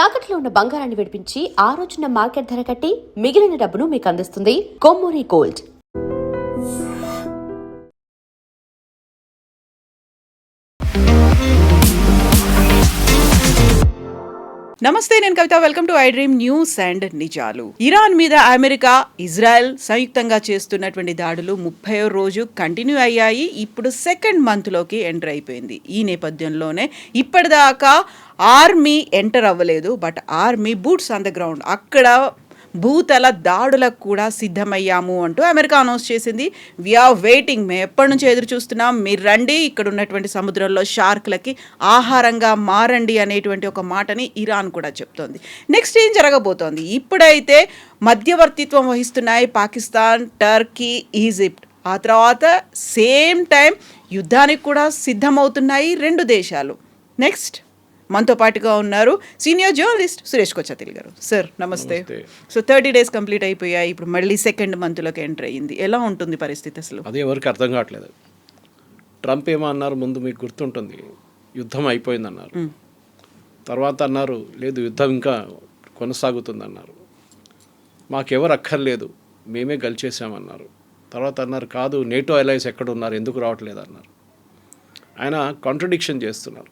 తాకట్లో ఉన్న బంగారాన్ని విడిపించి ఆ రోజున మార్కెట్ ధర కట్టి మిగిలిన డబ్బును మీకు అందిస్తుంది కొమ్మూరి గోల్డ్. నమస్తే, నేను Kavitha. Welcome to I dream news and నిజాలు. ఇరాన్ మీద అమెరికా, ఇజ్రాయెల్ సంయుక్తంగా చేస్తున్నటువంటి దాడులు 30వ రోజు కంటిన్యూ అయ్యాయి. ఇప్పుడు సెకండ్ మంత్లోకి ఎంటర్ అయిపోయింది. ఈ నేపథ్యంలోనే ఇప్పటిదాకా ఆర్మీ ఎంటర్ అవ్వలేదు, but army boots on the ground అక్కడ భూతల దాడులకు కూడా సిద్ధమయ్యాము అంటూ అమెరికా అనౌన్స్ చేసింది. వీఆర్ వెయిటింగ్, మేము ఎప్పటి నుంచి ఎదురు చూస్తున్నాం, మీరు రండి, ఇక్కడ ఉన్నటువంటి సముద్రంలో షార్క్లకి ఆహారంగా మారండి అనేటువంటి ఒక మాటని ఇరాన్ కూడా చెప్తోంది. నెక్స్ట్ ఏం జరగబోతోంది? ఇప్పుడైతే మధ్యవర్తిత్వం వహిస్తున్నాయి పాకిస్తాన్, టర్కీ, ఈజిప్ట్. ఆ తర్వాత సేమ్ టైం యుద్ధానికి కూడా సిద్ధమవుతున్నాయి రెండు దేశాలు. నెక్స్ట్ మనతో పాటుగా ఉన్నారు సీనియర్ జర్నలిస్ట్ సురేష్ కొచ్చాతిల్ గారు. సార్ నమస్తే. సో 30 days కంప్లీట్ అయిపోయాయి, ఇప్పుడు మళ్ళీ సెకండ్ మంత్లోకి ఎంటర్ అయ్యింది. ఎలా ఉంటుంది పరిస్థితి అసలు? అదే ఎవరికి అర్థం కావట్లేదు. ట్రంప్ ఏమో అన్నారు, ముందు మీకు గుర్తుంటుంది, యుద్ధం అయిపోయింది అన్నారు. తర్వాత అన్నారు లేదు, యుద్ధం ఇంకా కొనసాగుతుంది అన్నారు. మాకెవరు అక్కర్లేదు, మేమే గెలిచేసామన్నారు. తర్వాత అన్నారు కాదు, నేటో అలయన్స్ ఎక్కడ ఉన్నారు, ఎందుకు రావట్లేదు అన్నారు. ఆయన కాంట్రడిక్షన్ చేస్తున్నారు.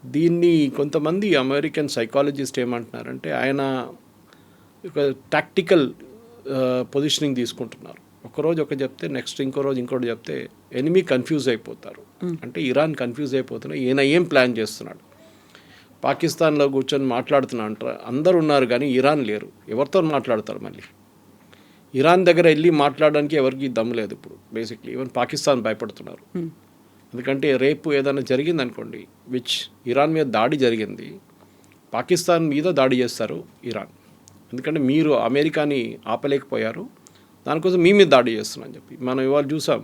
దీన్ని కొంతమంది అమెరికన్ సైకాలజిస్ట్ ఏమంటున్నారంటే ఆయన ఒక టాక్టికల్ పొజిషనింగ్ తీసుకుంటున్నారు. ఒకరోజు ఒక చెప్తే నెక్స్ట్ ఇంకో రోజు ఇంకోటి చెప్తే ఎనిమీ కన్ఫ్యూజ్ అయిపోతారు. అంటే ఇరాన్ కన్ఫ్యూజ్ అయిపోతున్నారు, ఈయన ఏం ప్లాన్ చేస్తున్నాడు. పాకిస్తాన్లో కూర్చొని మాట్లాడుతున్నా అంటారు, అందరు ఉన్నారు కానీ ఇరాన్ లేరు, ఎవరితో మాట్లాడతారు? మళ్ళీ ఇరాన్ దగ్గర వెళ్ళి మాట్లాడడానికి ఎవరికి దమ్ము లేదు ఇప్పుడు. బేసిక్లీ ఈవెన్ పాకిస్తాన్ భయపడుతున్నారు. ఎందుకంటే రేపు ఏదైనా జరిగింది అనుకోండి, విచ్ ఇరాన్ మీద దాడి జరిగింది, పాకిస్తాన్ మీద దాడి చేస్తారు ఇరాన్. ఎందుకంటే మీరు అమెరికాని ఆపలేకపోయారు, దానికోసం మీ మీద దాడి చేస్తున్నారని చెప్పి. మనం ఇవాళ చూసాం,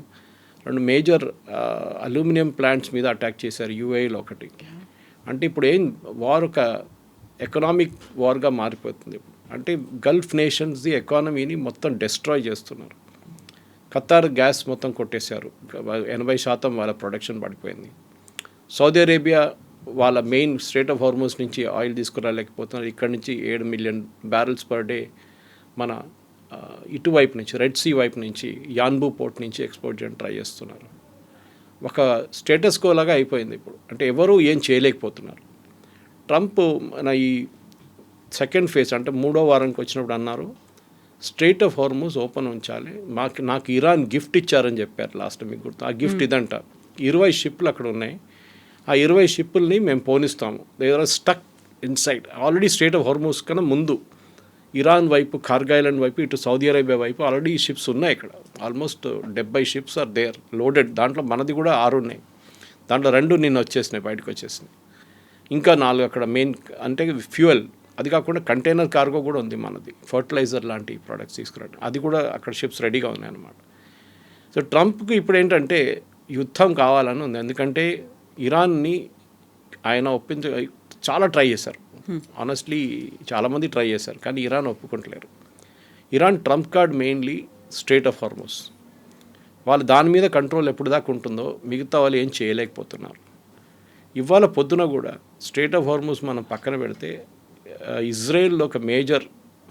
2 మేజర్ అల్యూమినియం ప్లాంట్స్ మీద అటాక్ చేశారు యూఏఈలో ఒకటి. అంటే ఇప్పుడు ఏం వార్ ఒక ఎకనామిక్ వార్గా మారిపోతుంది. అంటే గల్ఫ్ నేషన్స్ది ఎకానమీని మొత్తం డెస్ట్రాయ్ చేస్తున్నారు. ఖతార్ గ్యాస్ మొత్తం కొట్టేశారు, 80% వాళ్ళ ప్రొడక్షన్ పడిపోయింది. సౌదీ అరేబియా వాళ్ళ మెయిన్ స్ట్రెయిట్ ఆఫ్ హార్మోస్ నుంచి ఆయిల్ తీసుకురాలేకపోతున్నారు. ఇక్కడ నుంచి 7 million barrels per day మన ఇటువైపు నుంచి, రెడ్ సీ వైపు నుంచి, యాన్బూ పోర్ట్ నుంచి ఎక్స్పోర్ట్ చేయడం ట్రై చేస్తున్నారు. ఒక స్టేటస్ కో లాగా అయిపోయింది ఇప్పుడు. అంటే ఎవరు ఏం చేయలేకపోతున్నారు. ట్రంప్ మన ఈ సెకండ్ ఫేజ్ అంటే 3వ వారానికి వచ్చినప్పుడు అన్నారు, స్ట్రెయిట్ ఆఫ్ హార్మోస్ ఓపెన్ ఉంచాలి, నాకు ఇరాన్ గిఫ్ట్ ఇచ్చారని చెప్పారు లాస్ట్. మీకు గుర్తు? ఆ గిఫ్ట్ ఇదంట, 20 షిప్లు అక్కడ ఉన్నాయి, ఆ 20 షిప్పుల్ని మేము పోనిస్తాము. They are stuck inside. Already strait of Hormuz కన్నా ముందు ఇరాన్ వైపు, కార్గ్ ఐలాండ్ వైపు, ఇటు సౌదీ అరేబియా వైపు ఆల్రెడీ షిప్స్ ఉన్నాయి. ఇక్కడ almost 70 ships are there loaded. దాంట్లో మనది కూడా 6 ఉన్నాయి. దాంట్లో 2 నిన్న వచ్చేసినాయి, బయటకు వచ్చేసినాయి. ఇంకా 4 అక్కడ మెయిన్ అంటే ఫ్యూయల్, అది కాకుండా కంటైనర్ కార్గో కూడా ఉంది మనది, ఫర్టిలైజర్ లాంటి ప్రోడక్ట్స్ తీసుకురావడం, అది కూడా అక్కడ షిప్స్ రెడీగా ఉన్నాయన్నమాట. సో ట్రంప్కి ఇప్పుడు ఏంటంటే యుద్ధం కావాలని ఉంది. ఎందుకంటే ఇరాన్ని ఆయన చాలా ట్రై చేశారు. ఆనెస్ట్లీ చాలామంది ట్రై చేశారు, కానీ ఇరాన్ ఒప్పుకుంటలేరు. Iran Trump card mainly strait of Hormuz. వాళ్ళు దాని మీద కంట్రోల్ ఎప్పుడు దాకా ఉంటుందో మిగతా వాళ్ళు ఏం చేయలేకపోతున్నారు. ఇవాళ పొద్దున కూడా స్ట్రెయిట్ ఆఫ్ హార్మోస్ మనం పక్కన పెడితే ఇజ్రాయెల్లో ఒక మేజర్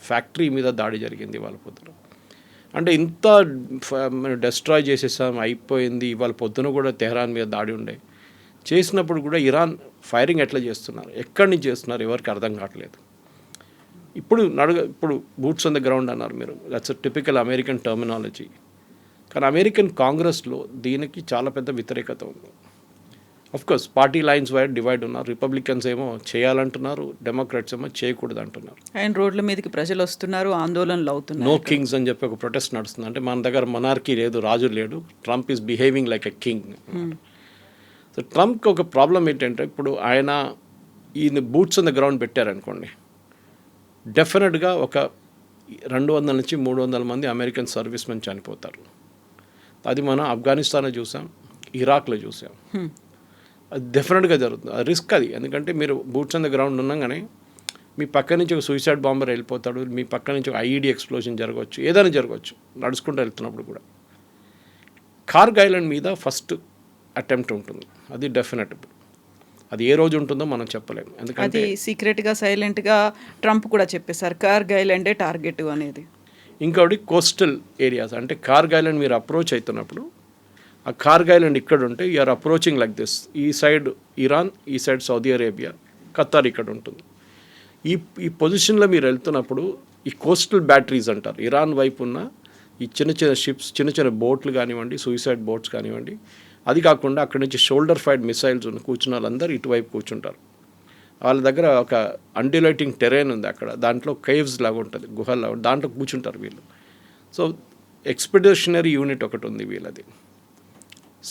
ఫ్యాక్టరీ మీద దాడి జరిగింది ఇవాళ పొద్దున. అంటే ఇంత డెస్ట్రాయ్ చేసేసాం, అయిపోయింది. ఇవాళ పొద్దున కూడా తెహరాన్ మీద దాడి ఉండే. చేసినప్పుడు కూడా ఇరాన్ ఫైరింగ్ ఎట్లా చేస్తున్నారు, ఎక్కడి నుంచి చేస్తున్నారు, ఎవరికి అర్థం కావట్లేదు. ఇప్పుడు బూట్స్ ఆన్ ద గ్రౌండ్ అన్నారు మీరు, దట్స్ టిపికల్ అమెరికన్ టర్మినాలజీ. కానీ అమెరికన్ కాంగ్రెస్లో దీనికి చాలా పెద్ద వ్యతిరేకత ఉంది. Course party lines wide divide ఉన్నారు. రిపబ్లికన్స్ ఏమో చేయాలంటున్నారు, డెమోక్రాట్స్ ఏమో చేయకూడదు అంటున్నారు. అండ్ రోడ్ల మీదకి ప్రజలు వస్తున్నారు, ఆందోళనలు అవుతున్నారు. నో కింగ్స్ అని చెప్పి ఒక ప్రొటెస్ట్ నడుస్తుంది. అంటే మన దగ్గర మొనార్కీ లేదు, రాజు లేడు, Trump is behaving like a king. So ట్రంప్కి ఒక ప్రాబ్లం ఏంటంటే ఇప్పుడు ఈయన బూట్స్ ఆన్ ద గ్రౌండ్ పెట్టారనుకోండి, డెఫినెట్గా ఒక 200 నుంచి 300 మంది అమెరికన్ సర్వీస్ మెన్ చనిపోతారు. అది మనం ఆఫ్ఘనిస్తాన్లో చూసాం, ఇరాక్లో చూసాం. అది డెఫినెట్గా జరుగుతుంది. అది రిస్క్ అది. ఎందుకంటే మీరు బూట్స్ ఆన్ ద గ్రౌండ్ ఉన్నాగానే మీ పక్క నుంచి ఒక సూసైడ్ బాంబర్ వెళ్ళిపోతాడు, మీ పక్క నుంచి ఒక ఐఈడీ ఎక్స్ప్లోజన్ జరగవచ్చు, ఏదైనా జరగవచ్చు నడుచుకుంటూ వెళ్తున్నప్పుడు కూడా. కార్గ్ ఐలాండ్ మీద ఫస్ట్ అటెంప్ట్ ఉంటుంది, అది డెఫినెట్. అది ఏ రోజు ఉంటుందో మనం చెప్పలేము. ఎందుకంటే అది సీక్రెట్గా సైలెంట్గా ట్రంప్ కూడా చెప్పేశారు కార్గ్ ఐలాండే టార్గెట్ అనేది. ఇంకొకటి కోస్టల్ ఏరియాస్, అంటే కార్గ్ ఐలాండ్ మీరు అప్రోచ్ అవుతున్నప్పుడు ఆ కార్గ్ ఐలాండ్ ఇక్కడ ఉంటే యూఆర్ అప్రోచింగ్ లైక్ దిస్. ఈ సైడ్ ఇరాన్, ఈ సైడ్ సౌదీ అరేబియా, ఖతార్ ఇక్కడ ఉంటుంది. ఈ పొజిషన్లో మీరు వెళ్తున్నప్పుడు ఈ కోస్టల్ బ్యాటరీస్ అంటారు, ఇరాన్ వైపు ఉన్న ఈ చిన్న చిన్న షిప్స్, చిన్న చిన్న బోట్లు కానివ్వండి, సూసైడ్ బోట్స్ కానివ్వండి, అది కాకుండా అక్కడి నుంచి షోల్డర్ ఫైర్డ్ మిసైల్స్ ఉన్న కూర్చున్న వాళ్ళందరూ ఇటువైపు కూర్చుంటారు. వాళ్ళ దగ్గర ఒక అండ్యులేటింగ్ టెరైన్ ఉంది అక్కడ, దాంట్లో కేవ్స్ లాగా ఉంటుంది, గుహల్లాగా, దాంట్లో కూర్చుంటారు వీళ్ళు. సో ఎక్స్పెడిషనరీ యూనిట్ ఒకటి ఉంది వీళ్ళది.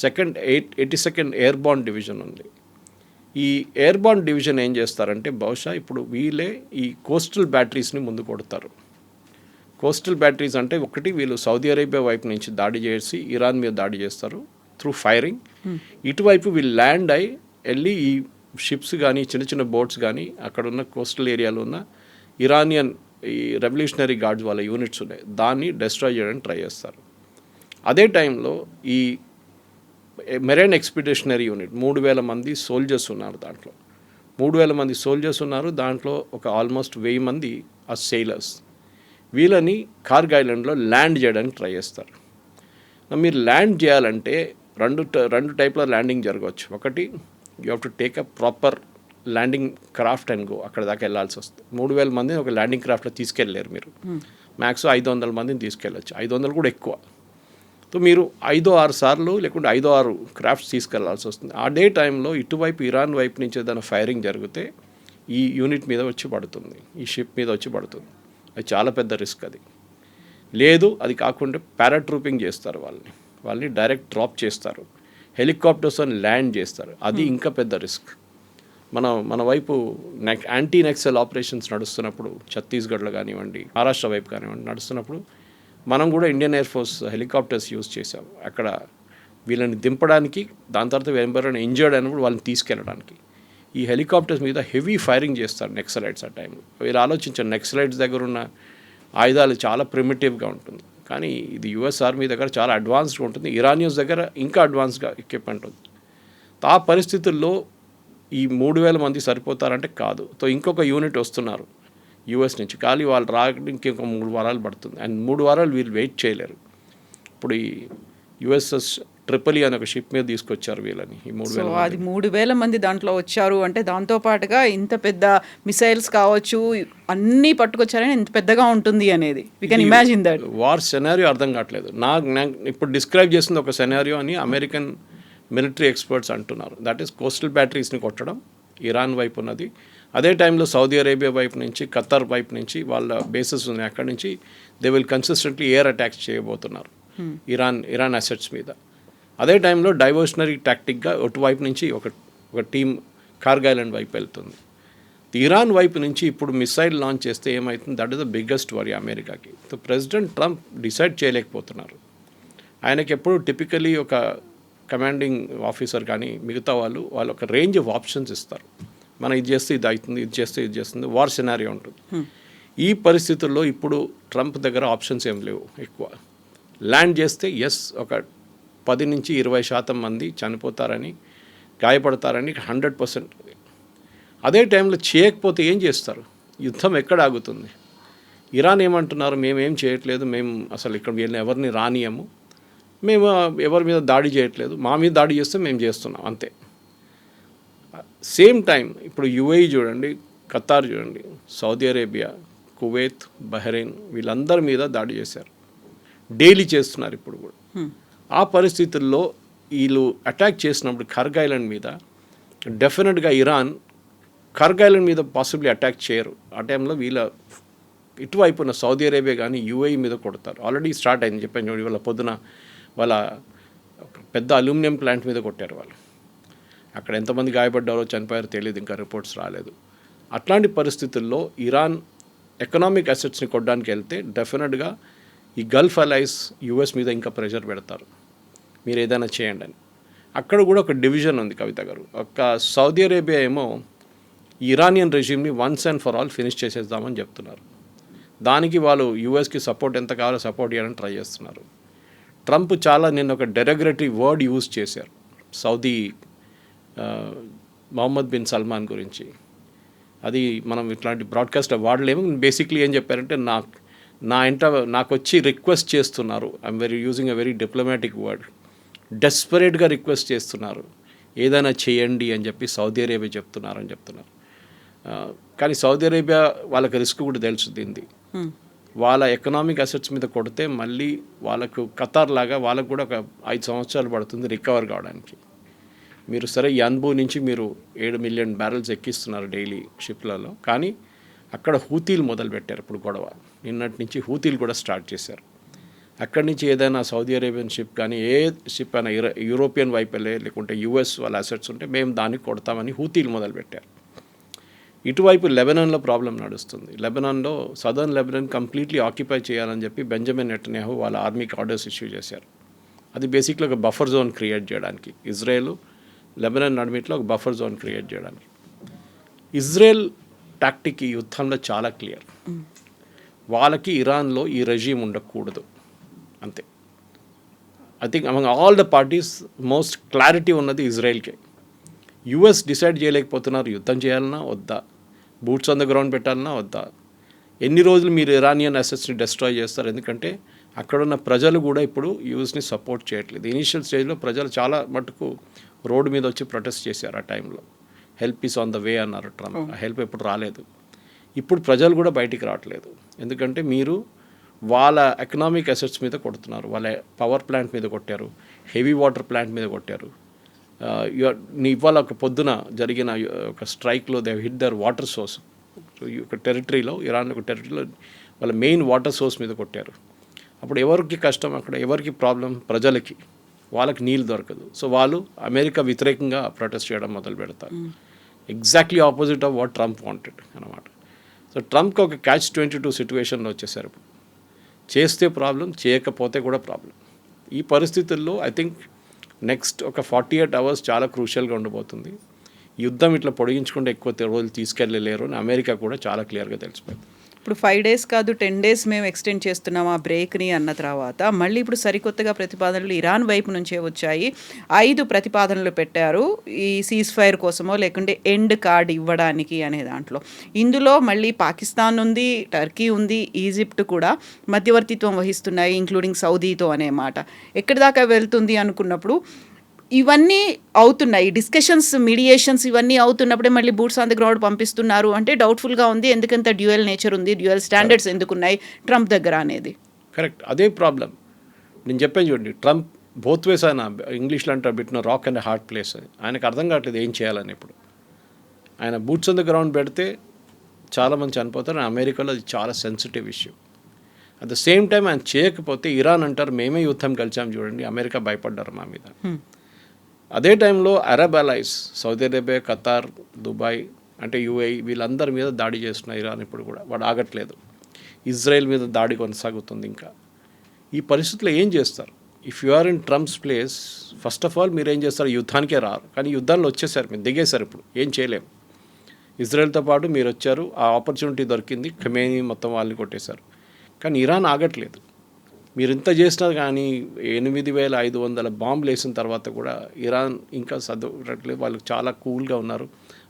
82nd ఎయిర్బార్న్ డివిజన్ ఉంది. ఈ ఎయిర్బార్న్ డివిజన్ ఏం చేస్తారంటే బహుశా ఇప్పుడు వీళ్ళే ఈ కోస్టల్ బ్యాటరీస్ని ముందు కొడతారు. కోస్టల్ బ్యాటరీస్ అంటే ఒకటి వీళ్ళు సౌదీ అరేబియా వైపు నుంచి దాడి చేసి ఇరాన్ మీద దాడి చేస్తారు త్రూ ఫైరింగ్. ఇటువైపు వీళ్ళు ల్యాండ్ అయి వెళ్ళి ఈ షిప్స్ కానీ చిన్న చిన్న బోట్స్ కానీ అక్కడ ఉన్న కోస్టల్ ఏరియాలో ఉన్న ఇరానియన్ ఈ రెవల్యూషనరీ గార్డ్స్ వాళ్ళ యూనిట్స్ ఉన్నాయి, దాన్ని డెస్ట్రాయ్ చేయడానికి ట్రై చేస్తారు. అదే టైంలో ఈ మెరైన్ ఎక్స్పెడిషనరీ యూనిట్ 3,000 మంది సోల్జర్స్ ఉన్నారు. దాంట్లో 3,000 మంది సోల్జర్స్ ఉన్నారు. దాంట్లో ఒక ఆల్మోస్ట్ 1,000 మంది ఆ సెయిలర్స్. వీళ్ళని కార్గ్ ఐలాండ్లో ల్యాండ్ చేయడానికి ట్రై చేస్తారు. మీరు ల్యాండ్ చేయాలంటే రెండు టైప్లో ల్యాండింగ్ జరగవచ్చు. ఒకటి, you have to take a proper landing craft and go, అక్కడ దాకా వెళ్ళాల్సి వస్తుంది. 3,000 మందిని ఒక ల్యాండింగ్ క్రాఫ్ట్లో తీసుకెళ్ళలేరు మీరు. మ్యాక్స్ 500 మందిని తీసుకెళ్ళచ్చు, 500 కూడా ఎక్కువ. సో మీరు 5-6 సార్లు లేకుంటే 5-6 క్రాఫ్ట్స్ తీసుకెళ్లాల్సి వస్తుంది. అదే టైంలో ఇటువైపు ఇరాన్ వైపు నుంచి ఏదైనా ఫైరింగ్ జరిగితే ఈ యూనిట్ మీద వచ్చి పడుతుంది, ఈ షిప్ మీద వచ్చి పడుతుంది. అది చాలా పెద్ద రిస్క్. అది లేదు, అది కాకుండా పారాట్రూపింగ్ చేస్తారు, వాళ్ళని డైరెక్ట్ డ్రాప్ చేస్తారు, హెలికాప్టర్స్ అని ల్యాండ్ చేస్తారు. అది ఇంకా పెద్ద రిస్క్. మన వైపు యాంటీ నెక్సల్ ఆపరేషన్స్ నడుస్తున్నప్పుడు ఛత్తీస్గఢ్లో కానివ్వండి, మహారాష్ట్ర వైపు కానివ్వండి నడుస్తున్నప్పుడు మనం కూడా Indian air force helicopters use చేసాం అక్కడ వీళ్ళని దింపడానికి. దాని తర్వాత ఎవరైనా ఇంజర్డ్ అయినప్పుడు వాళ్ళని తీసుకెళ్ళడానికి ఈ హెలికాప్టర్స్ మీద హెవీ ఫైరింగ్ చేస్తారు నెక్సలైట్స్. ఆ టైంలో వీళ్ళు ఆలోచించారు, నెక్సలైట్స్ దగ్గర ఉన్న ఆయుధాలు చాలా ప్రిమిటివ్గా ఉంటుంది, కానీ ఇది యుఎస్ ఆర్మీ దగ్గర చాలా అడ్వాన్స్డ్గా ఉంటుంది, ఇరానియన్స్ దగ్గర ఇంకా అడ్వాన్స్గా ఎక్విప్మెంట్ ఉంది. ఆ పరిస్థితుల్లో ఈ 3,000 మంది సరిపోతారంటే కాదు. సో ఇంకొక యూనిట్ వస్తున్నారు యూఎస్ నుంచి, కానీ వాళ్ళు రావడానికి ఇంకొక 3 వారాలు పడుతుంది. అండ్ 3 వారాలు వీళ్ళు వెయిట్ చేయలేరు. ఇప్పుడు ఈ యుఎస్ఎస్ ట్రిపలి అనే ఒక షిప్ మీద తీసుకొచ్చారు వీళ్ళని, ఈ 3,000. అది 3,000 మంది దాంట్లో వచ్చారు అంటే దాంతోపాటుగా ఇంత పెద్ద మిసైల్స్ కావచ్చు అన్నీ పట్టుకొచ్చారని ఇంత పెద్దగా ఉంటుంది అనేది we can imagine that. War scenario అర్థం కావట్లేదు నాకు ఇప్పుడు డిస్క్రైబ్ చేసింది ఒక సెనారియో అని అమెరికన్ మిలిటరీ ఎక్స్పర్ట్స్ అంటున్నారు. దట్ ఈస్ కోస్టల్ బ్యాటరీస్ని కొట్టడం ఇరాన్ వైపు ఉన్నది. అదే టైంలో సౌదీ అరేబియా వైపు నుంచి, ఖతార్ వైపు నుంచి వాళ్ళ బేసెస్ ఉన్నాయి, అక్కడి నుంచి they will consistently air attacks చేయబోతున్నారు ఇరాన్ అసెట్స్ మీద. అదే టైంలో డైవర్షనరీ టాక్టిక్గా అటువైపు నుంచి ఒక టీం కార్గ్ ఐలాండ్ వైపు వెళ్తుంది. ఇరాన్ వైపు నుంచి ఇప్పుడు మిసైల్ లాంచ్ చేస్తే ఏమవుతుంది, that is the biggest worry అమెరికాకి. సో ప్రెసిడెంట్ ట్రంప్ డిసైడ్ చేయలేకపోతున్నారు. ఆయనకి ఎప్పుడు టిపికలీ ఒక కమాండింగ్ ఆఫీసర్ కానీ మిగతా వాళ్ళు ఒక రేంజ్ ఆఫ్ ఆప్షన్స్ ఇస్తారు. మనం ఇది చేస్తే ఇది అవుతుంది, ఇది చేస్తే ఇది చేస్తుంది, వార్ సినారియో ఉంటుంది. ఈ పరిస్థితుల్లో ఇప్పుడు ట్రంప్ దగ్గర ఆప్షన్స్ ఏం లేవు ఎక్కువ. ల్యాండ్ చేస్తే ఒక 10-20% మంది చనిపోతారని, గాయపడతారని 100%. అదే టైంలో చేయకపోతే ఏం చేస్తారు? యుద్ధం ఎక్కడ ఆగుతుంది? ఇరాన్ ఏమంటున్నారు, మేమేం చేయట్లేదు, మేము అసలు ఇక్కడ వీళ్ళని ఎవరిని రానియము, మేము ఎవరి మీద దాడి చేయట్లేదు, మా మీద దాడి చేస్తే మేము చేస్తున్నాం అంతే. సేమ్ టైం ఇప్పుడు యుఏఈ చూడండి, ఖతార్ చూడండి, సౌదీ అరేబియా, కువైత్, బహ్రెయిన్ వీళ్ళందరి మీద దాడి చేశారు, డైలీ చేస్తున్నారు ఇప్పుడు కూడా. ఆ పరిస్థితుల్లో వీళ్ళు అటాక్ చేసినప్పుడు కార్గ్ ఐలాండ్ మీద డెఫినెట్గా ఇరాన్ కార్గ్ ఐలాండ్ మీద పాసిబ్లీ అటాక్ చేయరు. ఆ టైంలో వీళ్ళ ఇటువైపు ఉన్న సౌదీ అరేబియా కానీ యుఏఈ మీద కొడతారు. ఆల్రెడీ స్టార్ట్ అయింది చెప్పాను చూడండి, వాళ్ళ పొద్దున వాళ్ళ పెద్ద అల్యూమినియం ప్లాంట్ మీద కొట్టారు వాళ్ళు. అక్కడ ఎంతమంది గాయపడ్డారో చనిపోయారో తెలియదు, ఇంకా రిపోర్ట్స్ రాలేదు. అట్లాంటి పరిస్థితుల్లో ఇరాన్ ఎకనామిక్ అసెట్స్ని కొట్టడానికి వెళ్తే డెఫినెట్గా ఈ గల్ఫ్ అలైస్ యుఎస్ మీద ఇంకా ప్రెషర్ పెడతారు, మీరు ఏదైనా చేయండి అని. అక్కడ కూడా ఒక డివిజన్ ఉంది కవిత గారు. ఒక సౌదీ అరేబియా ఏమో ఇరానియన్ రెజ్యూమ్ని once and for all finish చేసేద్దామని చెప్తున్నారు. దానికి వాళ్ళు యుఎస్కి సపోర్ట్ ఎంత కావాలో సపోర్ట్ చేయడానికి ట్రై చేస్తున్నారు. ట్రంప్ నిన్న ఒక డెరగరేటరీ వర్డ్ యూజ్ చేశారు సౌదీ మొహమ్మద్ బిన్ సల్మాన్ గురించి. అది మనం ఇట్లాంటి బ్రాడ్కాస్ట్ వాడలేము. బేసిక్లీ ఏం చెప్పారంటే నాకు వచ్చి రిక్వెస్ట్ చేస్తున్నారు. I'm using a very diplomatic word. డెస్పరేట్గా రిక్వెస్ట్ చేస్తున్నారు, ఏదైనా చేయండి అని చెప్పి సౌదీ అరేబియా చెప్తున్నారు. కానీ సౌదీ అరేబియా వాళ్ళకి రిస్క్ కూడా తెలుసు దీన్ని. వాళ్ళ ఎకనామిక్ అసెట్స్ మీద కొడితే మళ్ళీ వాళ్ళకు ఖతార్ లాగా వాళ్ళకు కూడా ఒక 5 సంవత్సరాలు పడుతుంది రికవర్ కావడానికి. మీరు సరే యన్బూ నుంచి మీరు 7 మిలియన్ బ్యారెల్స్ ఎక్కిస్తున్నారు డైలీ షిప్లలో, కానీ అక్కడ హూతీలు మొదలుపెట్టారు. ఇప్పుడు గొడవ నిన్నటి నుంచి హూతీలు కూడా స్టార్ట్ చేశారు. అక్కడి నుంచి ఏదైనా సౌదీ అరేబియన్ షిప్ కానీ ఏ షిప్ అయినా యూరోపియన్ వైపు వెళ్ళే లేకుంటే యుఎస్ వాళ్ళ అసెట్స్ ఉంటే మేము దాన్ని కొడతామని హూతీలు మొదలుపెట్టారు. ఇటువైపు లెబనాన్లో ప్రాబ్లం నడుస్తుంది. లెబనాన్లో సదర్న్ లెబనాన్ కంప్లీట్లీ ఆక్యుపై చేయాలని చెప్పి బెంజమిన్ నెటన్యాహు వాళ్ళ ఆర్మీకి ఆర్డర్స్ ఇష్యూ చేశారు. అది బేసిక్లీ ఒక బఫర్ జోన్ క్రియేట్ చేయడానికి, ఇజ్రాయెల్ లెబనాన్ నడిమిట్లో ఒక బఫర్ జోన్ క్రియేట్ చేయడానికి. ఇజ్రాయెల్ టాక్టిక్ ఈ యుద్ధంలో చాలా క్లియర్. వాళ్ళకి ఇరాన్లో ఈ రెజీమ్ ఉండకూడదు అంతే. I think among all the parties most clarity ఉన్నది ఇజ్రాయెల్కే. యుఎస్ డిసైడ్ చేయలేకపోతున్నారు యుద్ధం చేయాలన్నా వద్దా, బూట్స్ ఆన్ ద గ్రౌండ్ పెట్టాలన్నా వద్దా, ఎన్ని రోజులు మీరు ఇరానియన్ అసెట్స్ని డెస్ట్రాయ్ చేస్తారు. ఎందుకంటే అక్కడున్న ప్రజలు కూడా ఇప్పుడు యూఎస్ని సపోర్ట్ చేయట్లేదు. ఇనీషియల్ స్టేజ్లో ప్రజలు చాలా మటుకు రోడ్డు మీద వచ్చి ప్రొటెస్ట్ చేశారు. ఆ టైంలో help is on the way అన్నారు ట్రంప్. ఆ హెల్ప్ ఎప్పుడు రాలేదు. ఇప్పుడు ప్రజలు కూడా బయటికి రావట్లేదు. ఎందుకంటే మీరు వాళ్ళ ఎకనామిక్ అసెట్స్ మీద కొడుతున్నారు. వాళ్ళ పవర్ ప్లాంట్ మీద కొట్టారు, హెవీ వాటర్ ప్లాంట్ మీద కొట్టారు. ఇవాళ ఒక పొద్దున జరిగిన ఒక స్ట్రైక్లో they hit their water source. ఒక టెరిటరీలో, ఇరాన్ ఒక టెరిటరీలో వాళ్ళ మెయిన్ వాటర్ సోర్స్ మీద కొట్టారు. అప్పుడు ఎవరికి కష్టం, అక్కడ ఎవరికి ప్రాబ్లం, ప్రజలకి. వాళ్ళకి నీళ్ళు దొరకదు. సో వాళ్ళు అమెరికా వ్యతిరేకంగా ప్రొటెస్ట్ చేయడం మొదలు పెడతారు. Exactly opposite of what Trump wanted అనమాట. సో ట్రంప్కి ఒక catch-22 సిచ్యువేషన్లో వచ్చేసారు. చేస్తే ప్రాబ్లం, చేయకపోతే కూడా ప్రాబ్లం. ఈ పరిస్థితుల్లో ఐ థింక్ నెక్స్ట్ ఒక 48 అవర్స్ చాలా క్రూషియల్గా ఉండబోతుంది. యుద్ధం ఇట్లా పొడిగించుకుంటే ఎక్కువ రోజులు తీసుకెళ్ళలేరు అని అమెరికా కూడా చాలా క్లియర్గా తెలిసిపోయింది. ఇప్పుడు 5 days కాదు 10 days మేము ఎక్స్టెండ్ చేస్తున్నాం ఆ బ్రేక్ని అన్న తర్వాత మళ్ళీ ఇప్పుడు సరికొత్తగా ప్రతిపాదనలు ఇరాన్ వైపు నుంచే వచ్చాయి. 5 ప్రతిపాదనలు పెట్టారు ఈ సీజ్ ఫైర్ కోసమో లేకుంటే ఎండ్ కార్డ్ ఇవ్వడానికి అనే దాంట్లో. ఇందులో మళ్ళీ పాకిస్తాన్ ఉంది, టర్కీ ఉంది, ఈజిప్ట్ కూడా మధ్యవర్తిత్వం వహిస్తున్నాయి, ఇంక్లూడింగ్ సౌదీతో అనే మాట. ఎక్కడి దాకా వెళ్తుంది అనుకున్నప్పుడు ఇవన్నీ అవుతున్నాయి, డిస్కషన్స్, మీడియేషన్స్ ఇవన్నీ అవుతున్నప్పుడే మళ్ళీ బూట్స్ ఆన్ ది గ్రౌండ్ పంపిస్తున్నారు అంటే డౌట్ఫుల్గా ఉంది. ఎందుకంత డ్యూయల్ నేచర్ ఉంది, డ్యూయల్ స్టాండర్డ్స్ ఎందుకున్నాయి ట్రంప్ దగ్గర అనేది. కరెక్ట్, అదే ప్రాబ్లం. నేను చెప్పాను చూడండి, ట్రంప్ బోత్ వేస్ ఆయన ఇంగ్లీష్లో అంటారు between rock and hard place. ఆయనకు అర్థం కావట్లేదు ఏం చేయాలని. ఇప్పుడు ఆయన బూట్స్ ఆన్ ది గ్రౌండ్ పెడితే చాలామంది చనిపోతారు. అమెరికాలో అది చాలా sensitive issue. At the same time ఆయన చేయకపోతే ఇరాన్ అంటారు మేమే యుద్ధం కలిసాం చూడండి, అమెరికా భయపడ్డారు మా మీద. అదే టైంలో Arab allies, Saudi Arabia, Qatar, Dubai అంటే యుఏఈ, వీళ్ళందరి మీద దాడి చేస్తున్న ఇరాన్ ఇప్పుడు కూడా వాడు ఆగట్లేదు. ఇజ్రాయెల్ మీద దాడి కొనసాగుతుంది. ఇంకా ఈ పరిస్థితుల్లో ఏం చేస్తారు? If you are in Trump's place, first of all మీరు ఏం చేస్తారు? యుద్ధానికే రారు. కానీ యుద్ధాల్లో వచ్చేసారు, మీరు దిగేశారు. ఇప్పుడు ఏం చేయలేము. ఇజ్రాయెల్తో పాటు మీరు వచ్చారు, ఆ ఆపర్చునిటీ దొరికింది, ఖమేనీ మొత్తం వాళ్ళని కొట్టేశారు. కానీ ఇరాన్ ఆగట్లేదు. మీరు ఇంత చేసినా కానీ 8,500 బాంబులు వేసిన తర్వాత కూడా ఇరాన్ ఇంకా చదవట్లేదు. వాళ్ళు చాలా కూల్గా ఉన్నారు.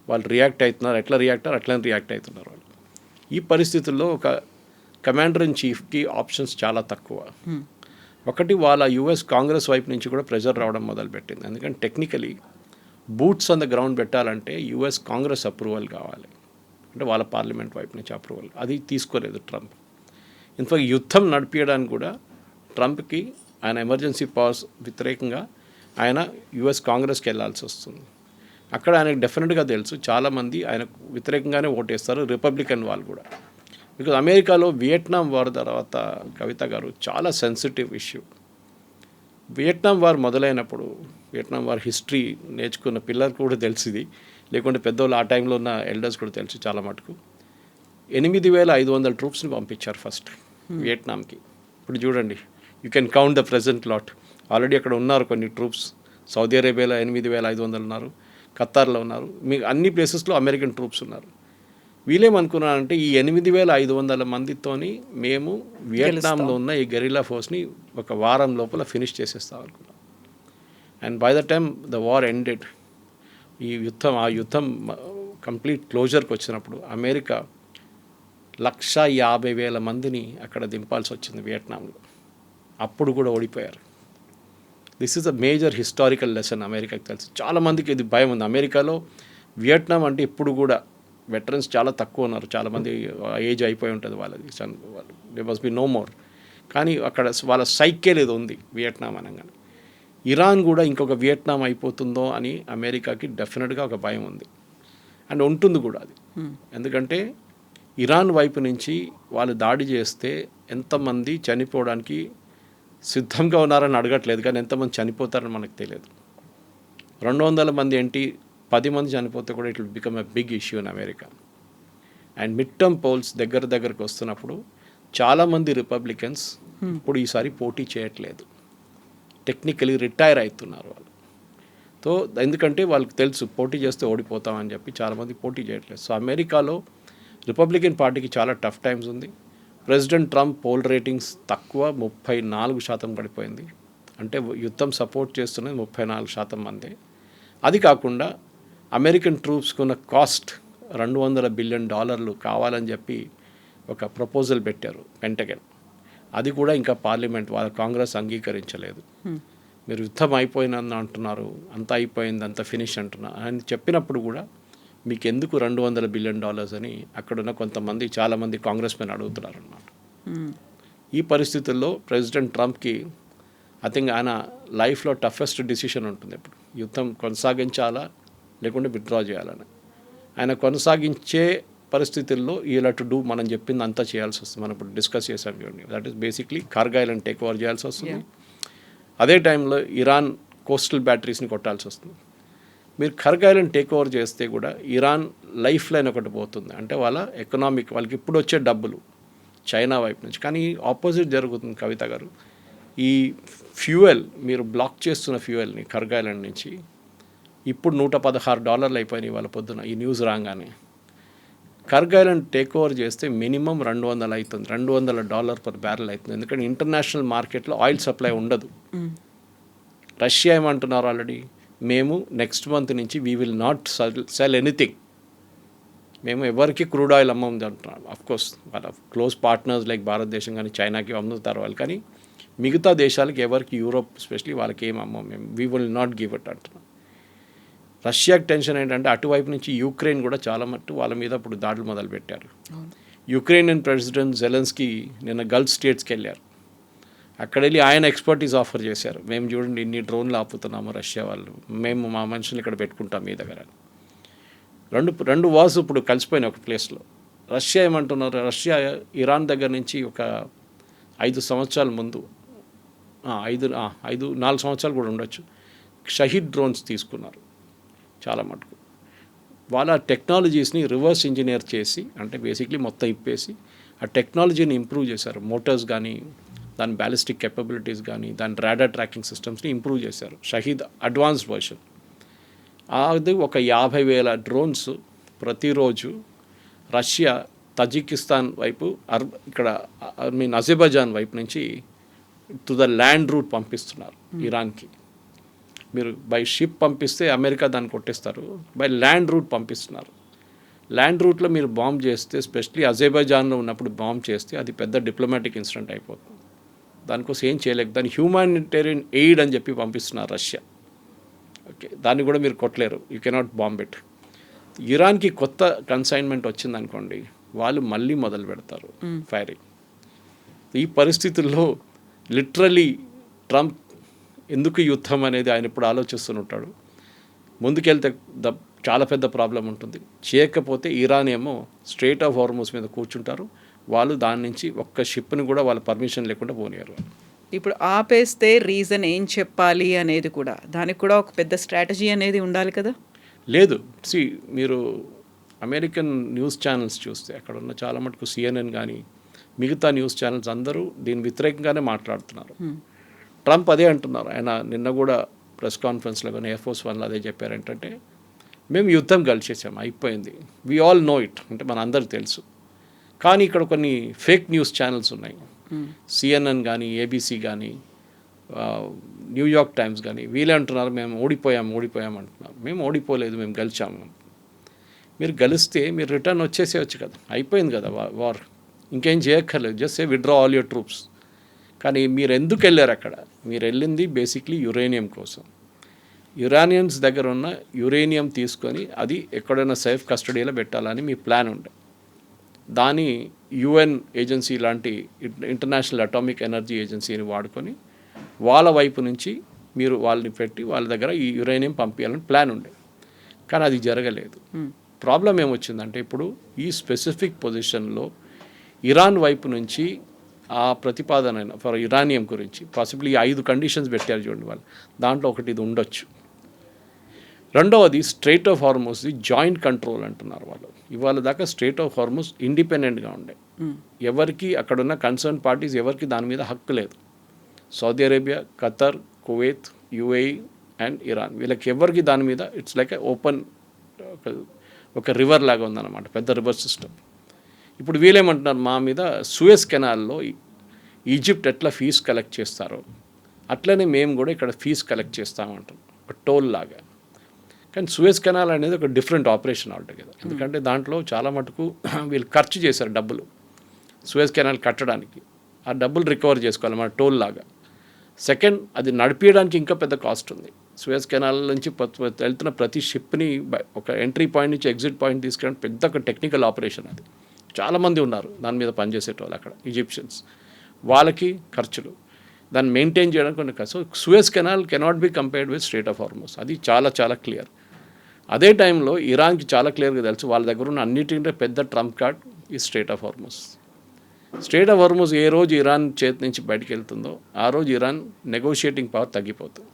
వాళ్ళు రియాక్ట్ అవుతున్నారు. ఎట్లా రియాక్ట్ అయ్యారు అట్లనే రియాక్ట్ అవుతున్నారు వాళ్ళు. ఈ పరిస్థితుల్లో ఒక కమాండర్ ఇన్ చీఫ్కి ఆప్షన్స్ చాలా తక్కువ. ఒకటి, వాళ్ళ యుఎస్ కాంగ్రెస్ వైపు నుంచి కూడా ప్రెజర్ రావడం మొదలుపెట్టింది. ఎందుకంటే technically boots on the ground పెట్టాలంటే యుఎస్ కాంగ్రెస్ అప్రూవల్ కావాలి, అంటే వాళ్ళ పార్లమెంట్ వైపు నుంచి అప్రూవల్. అది తీసుకోలేదు ట్రంప్. ఇన్ఫాక్ట్ యుద్ధం నడిపించడానికి కూడా ట్రంప్కి ఆయన ఎమర్జెన్సీ పవర్స్ వ్యతిరేకంగా ఆయన యుఎస్ కాంగ్రెస్కి వెళ్ళాల్సి వస్తుంది. అక్కడ ఆయనకు డెఫినెట్గా తెలుసు చాలామంది ఆయనకు వ్యతిరేకంగానే ఓటేస్తారు, రిపబ్లికన్ వాళ్ళు కూడా. బికాజ్ అమెరికాలో వియట్నాం వార్ తర్వాత కవిత గారు చాలా సెన్సిటివ్ ఇష్యూ. వియట్నాం వార్ మొదలైనప్పుడు, వియట్నాం వార్ హిస్టరీ నేర్చుకున్న పిల్లలకు కూడా తెలిసింది, లేకుంటే పెద్దవాళ్ళు ఆ టైంలో ఉన్న ఎల్డర్స్ కూడా తెలుసు చాలా మటుకు. 8,500 ట్రూప్స్ని పంపించారు ఫస్ట్ వియట్నాంకి. ఇప్పుడు చూడండి, you can count the present lot. Already అక్కడ ఉన్నారు కొన్ని ట్రూప్స్. సౌదీ అరేబియాలో 8,500 ఉన్నారు, ఖతార్లో ఉన్నారు, మీకు అన్ని ప్లేసెస్లో అమెరికన్ ట్రూప్స్ ఉన్నారు. వీళ్ళేమనుకున్నారంటే ఈ 8,500 మందితోని మేము వియట్నాంలో ఉన్న ఈ గెరిల్లా ఫోర్స్ని ఒక వారం లోపల ఫినిష్ చేసేస్తాం అనుకున్నాం. And by the time the war ended, ఆ యుద్ధం కంప్లీట్ క్లోజర్కి వచ్చినప్పుడు అమెరికా 150,000 మందిని అక్కడ దింపాల్సి వచ్చింది వియట్నాంలో. అప్పుడు కూడా ఓడిపోయారు. This is a major historical lesson అమెరికాకి తెలుసు. చాలామందికి ఇది భయం ఉంది. అమెరికాలో వియట్నాం అంటే ఇప్పుడు కూడా వెటరన్స్ చాలా తక్కువ ఉన్నారు. చాలామంది ఏజ్ అయిపోయి ఉంటుంది వాళ్ళది, they must be no more. కానీ అక్కడ వాళ్ళ సైకే లేదు ఉంది వియట్నాం అనగానే. ఇరాన్ కూడా ఇంకొక వియట్నాం అయిపోతుందో అని అమెరికాకి డెఫినెట్గా ఒక భయం ఉంది, అండ్ ఉంటుంది కూడా అది. ఎందుకంటే ఇరాన్ వైపు నుంచి వాళ్ళు దాడి చేస్తే ఎంతమంది చనిపోవడానికి సిద్ధంగా ఉన్నారని అడగట్లేదు, కానీ ఎంతమంది చనిపోతారని మనకు తెలియదు. 200 మంది ఏంటి, 10 మంది చనిపోతే కూడా it will become a big issue in America. And mid term polls దగ్గరకు వస్తున్నప్పుడు చాలామంది రిపబ్లికన్స్ ఇప్పుడు ఈసారి పోటీ చేయట్లేదు, టెక్నికలీ రిటైర్ అవుతున్నారు వాళ్ళు. సో ఎందుకంటే వాళ్ళకి తెలుసు పోటీ చేస్తే ఓడిపోతామని చెప్పి చాలామంది పోటీ చేయట్లేదు. సో అమెరికాలో రిపబ్లికన్ పార్టీకి చాలా టఫ్ టైమ్స్ ఉంది. ప్రెసిడెంట్ ట్రంప్ పోల్ రేటింగ్స్ తక్కువ 34% పడిపోయింది. అంటే యుద్ధం సపోర్ట్ చేస్తున్నది 34% మంది. అది కాకుండా అమెరికన్ ట్రూప్స్కున్న కాస్ట్ $200 బిలియన్ కావాలని చెప్పి ఒక ప్రపోజల్ పెట్టారు పెంటగన్. అది కూడా ఇంకా పార్లమెంట్ వాళ్ళ కాంగ్రెస్ అంగీకరించలేదు. మీరు యుద్ధం అయిపోయిందని అంటున్నారు, అంతా అయిపోయింది, అంతా ఫినిష్ అంటున్నారు అని చెప్పినప్పుడు కూడా మీకు ఎందుకు $200 బిలియన్ అని అక్కడున్న కొంతమంది చాలామంది కాంగ్రెస్ మెన్ అడుగుతున్నారు అన్నమాట. ఈ పరిస్థితుల్లో ప్రెసిడెంట్ ట్రంప్కి ఐ థింక్ ఆయన లైఫ్లో టఫెస్ట్ డిసిషన్ ఉంటుంది ఇప్పుడు, యుద్ధం కొనసాగించాలా లేకుంటే విత్డ్రా చేయాలని. ఆయన కొనసాగించే పరిస్థితుల్లో ఇలా టు డూ మనం చెప్పింది అంతా చేయాల్సి వస్తుంది. మనం ఇప్పుడు డిస్కస్ చేసాం చూడండి, that is basically Kargil take over చేయాల్సి వస్తుంది. అదే టైంలో ఇరాన్ కోస్టల్ బ్యాటరీస్ని కొట్టాల్సి వస్తుంది. మీరు కార్గిల్ టేక్ ఓవర్ చేస్తే కూడా ఇరాన్ లైఫ్ లైన్ ఒకటి పోతుంది, అంటే వాళ్ళ ఎకనామిక్, వాళ్ళకి ఇప్పుడు వచ్చే డబ్బులు చైనా వైపు నుంచి. కానీ ఆపోజిట్ జరుగుతుంది కవిత గారు. ఈ ఫ్యూయల్ మీరు బ్లాక్ చేస్తున్న ఫ్యూయల్ని కార్గిల్ నుంచి ఇప్పుడు $116 అయిపోయినాయి వాళ్ళ పొద్దున ఈ న్యూస్ రాగానే. కార్గిల్ టేక్ ఓవర్ చేస్తే మినిమం 200 అవుతుంది, $200 పర్ బ్యారెల్ అవుతుంది. ఎందుకంటే ఇంటర్నేషనల్ మార్కెట్లో ఆయిల్ సప్లై ఉండదు. రష్యా ఏమంటున్నారు ఆల్రెడీ, మేము నెక్స్ట్ మంత్ నుంచి we will not cell anything, మేము ఎవరికి క్రూడ్ ఆయిల్ అమ్మం అంటున్నారు. అఫ్కోర్స్ వాళ్ళ క్లోజ్ పార్ట్నర్స్ లైక్ భారతదేశం కానీ చైనాకి అమ్ముతారు వాళ్ళు, కానీ మిగతా దేశాలకి ఎవరికి, యూరోప్ స్పెషలీ వాళ్ళకి ఏం అమ్మం మేము, we will not give it అంటున్నాం. రష్యాకి టెన్షన్ ఏంటంటే అటువైపు నుంచి యుక్రెయిన్ కూడా చాలా మట్టు వాళ్ళ మీద ఇప్పుడు దాడులు మొదలుపెట్టారు. యుక్రెయిన్ ప్రెసిడెంట్ జెలెన్స్కీ నిన్న గల్ఫ్ స్టేట్స్కి వెళ్ళారు. అక్కడ వెళ్ళి ఆయన ఎక్స్పర్టీస్ ఆఫర్ చేశారు, మేము చూడండి ఇన్ని డ్రోన్లు ఆపుతున్నాము రష్యా వాళ్ళు, మేము మా మనుషులు ఇక్కడ పెట్టుకుంటాం మీ దగ్గర. రెండు వార్స్ ఇప్పుడు కలిసిపోయినాయి ఒక ప్లేస్లో. రష్యా ఏమంటున్నారు, రష్యా ఇరాన్ దగ్గర నుంచి ఒక 5 సంవత్సరాల ముందు 4 సంవత్సరాలు కూడా ఉండొచ్చు, షహీద్ డ్రోన్స్ తీసుకున్నారు చాలా మటుకు. వాళ్ళ టెక్నాలజీస్ని రివర్స్ ఇంజనీర్ చేసి, అంటే బేసిక్లీ మొత్తం ఇప్పేసి ఆ టెక్నాలజీని ఇంప్రూవ్ చేశారు. మోటార్స్ కానీ, దాని బ్యాలిస్టిక్ కెపబిలిటీస్ కానీ, దాని రాడార్ ట్రాకింగ్ సిస్టమ్స్ని ఇంప్రూవ్ చేశారు. Shahed advanced version. అది ఒక 50,000 డ్రోన్స్ ప్రతిరోజు రష్యా తజికిస్తాన్ వైపు, ఇక్కడ అజర్బైజాన్ వైపు నుంచి టు ద ల్యాండ్ రూట్ పంపిస్తున్నారు ఇరాన్కి. మీరు బై షిప్ పంపిస్తే అమెరికా దాన్ని కొట్టేస్తారు, బై ల్యాండ్ రూట్ పంపిస్తున్నారు. ల్యాండ్ రూట్లో మీరు బాంబ్ చేస్తే, స్పెషలీ అజర్బైజాన్లో ఉన్నప్పుడు బాంబ్ చేస్తే అది పెద్ద డిప్లొమాటిక్ ఇన్సిడెంట్ అయిపోతుంది. దానికోసం ఏం చేయలేక దాన్ని హ్యూమానిటేరియన్ ఎయిడ్ అని చెప్పి పంపిస్తున్నారు రష్యా. ఓకే, దాన్ని కూడా మీరు కొట్టలేరు, యూ కెనాట్ బాంబ్ ఇట్. ఇరాన్కి కొత్త కన్సైన్మెంట్ వచ్చిందనుకోండి, వాళ్ళు మళ్ళీ మొదలు పెడతారు ఫైరింగ్. ఈ పరిస్థితుల్లో లిటరలీ ట్రంప్ ఎందుకు యుద్ధం అనేది ఆయన ఇప్పుడు ఆలోచిస్తుంటాడు. ముందుకెళ్తే చాలా పెద్ద ప్రాబ్లం ఉంటుంది. చేయకపోతే ఇరాన్ ఏమో స్ట్రెయిట్ ఆఫ్ హార్మోస్ మీద కూర్చుంటారు, వాళ్ళు దాని నుంచి ఒక్క షిప్ని కూడా వాళ్ళ పర్మిషన్ లేకుండా పోనీయారు. ఇప్పుడు ఆపేస్తే రీజన్ ఏం చెప్పాలి అనేది కూడా, దానికి కూడా ఒక పెద్ద స్ట్రాటజీ అనేది ఉండాలి కదా. లేదు, మీరు అమెరికన్ న్యూస్ ఛానల్స్ చూస్తే అక్కడ ఉన్న చాలా మటుకు CNN కానీ మిగతా న్యూస్ ఛానల్స్ అందరూ దీని వ్యతిరేకంగానే మాట్లాడుతున్నారు. ట్రంప్ అదే అంటున్నారు. ఆయన నిన్న కూడా ప్రెస్ కాన్ఫరెన్స్లో కానీ ఎయిర్ ఫోర్స్ వన్లో అదే చెప్పారు, ఏంటంటే మేము యుద్ధం కలిసేసాము, అయిపోయింది, వీ ఆల్ నో ఇట్, అంటే మన అందరికి తెలుసు. కానీ ఇక్కడ కొన్ని ఫేక్ న్యూస్ ఛానల్స్ ఉన్నాయి, CNN కానీ ABC కానీ న్యూయార్క్ టైమ్స్ కానీ వీళ్ళే అంటున్నారు మేము ఓడిపోయాం అంటున్నారు. మేము ఓడిపోలేదు, మేము గెలిచాము. మీరు గెలిస్తే మీరు రిటర్న్ వచ్చేసేయచ్చు కదా, అయిపోయింది కదా వార్, ఇంకేం చేయక్కర్లేదు, just say withdraw all your troops. కానీ మీరు ఎందుకు వెళ్ళారు అక్కడ? మీరు వెళ్ళింది బేసిక్లీ యురేనియం కోసం. యురానియన్స్ దగ్గర ఉన్న యురేనియం తీసుకొని అది ఎక్కడైనా సేఫ్ కస్టడీలో పెట్టాలని మీ ప్లాన్ ఉండే. దాని యుఎన్ ఏజెన్సీ లాంటి ఇంటర్నేషనల్ అటామిక్ ఎనర్జీ ఏజెన్సీని వాడుకొని వాళ్ళ వైపు నుంచి మీరు వాళ్ళని పెట్టి వాళ్ళ దగ్గర ఈ యురేనియం పంపించాలని ప్లాన్ ఉండే. కానీ అది జరగలేదు. ప్రాబ్లం ఏమొచ్చిందంటే ఇప్పుడు ఈ స్పెసిఫిక్ పొజిషన్లో ఇరాన్ వైపు నుంచి ఆ ప్రతిపాదన ఫర్ ఇరానియం గురించి పాసిబుల్లీ 5 కండిషన్స్ పెట్టారు చూడండి వాళ్ళు, దాంట్లో ఒకటి ఇది ఉండొచ్చు. రెండవది స్ట్రెయిట్ ఆఫ్ హార్మోస్ది జాయింట్ కంట్రోల్ అంటున్నారు వాళ్ళు. ఇవాళ దాకా స్ట్రెయిట్ ఆఫ్ హార్మోస్ ఇండిపెండెంట్గా ఉండే, ఎవరికి అక్కడున్న కన్సర్న్ పార్టీస్ ఎవరికి దాని మీద హక్కు లేదు. Saudi Arabia, Qatar, Kuwait, UAE and Iran, వీళ్ళకి ఎవరికి దాని మీద ఇట్స్ లైక్ ఓపెన్ ఒక రివర్ లాగా ఉందన్నమాట, పెద్ద రివర్ సిస్టమ్. ఇప్పుడు వీళ్ళేమంటున్నారు, మా మీద సూయజ్ కెనాల్లో ఈజిప్ట్ ఎట్లా ఫీజు కలెక్ట్ చేస్తారో అట్లనే మేము కూడా ఇక్కడ ఫీజు కలెక్ట్ చేస్తామంటాం, ఒక టోల్ లాగా. కానీ సూయజ్ కెనాల్ అనేది ఒక డిఫరెంట్ ఆపరేషన్ ఆల్టుగెదర్. ఎందుకంటే దాంట్లో చాలా మటుకు వీళ్ళు ఖర్చు చేశారు డబ్బులు సూయజ్ కెనాల్ కట్టడానికి, ఆ డబ్బులు రికవర్ చేసుకోవాలి మన టోల్ లాగా. సెకండ్, అది నడిపించడానికి ఇంకా పెద్ద కాస్ట్ ఉంది. సూయజ్ కెనాల్ నుంచి వెళ్తున్న ప్రతి షిప్ని ఒక ఎంట్రీ పాయింట్ నుంచి ఎగ్జిట్ పాయింట్ తీసుకెళ్ళడం పెద్ద ఒక టెక్నికల్ ఆపరేషన్. అది చాలామంది ఉన్నారు దాని మీద పనిచేసేటోళ్ళు అక్కడ, ఈజిప్షియన్స్, వాళ్ళకి ఖర్చులు, దాన్ని మెయింటైన్ చేయడానికి కొన్ని ఖర్చు. Suez canal cannot be compared with straight of హార్మోస్, అది చాలా చాలా క్లియర్. అదే టైంలో ఇరాన్కి చాలా క్లియర్గా తెలుసు వాళ్ళ దగ్గర ఉన్న అన్నిటికంటే పెద్ద ట్రంప్ కార్డ్ ఈ strait of Hormuz. Strait of Hormuz ఏ రోజు ఇరాన్ చేతి నుంచి బయటకు వెళ్తుందో ఆ రోజు ఇరాన్ నెగోషియేటింగ్ పవర్ తగ్గిపోతుంది.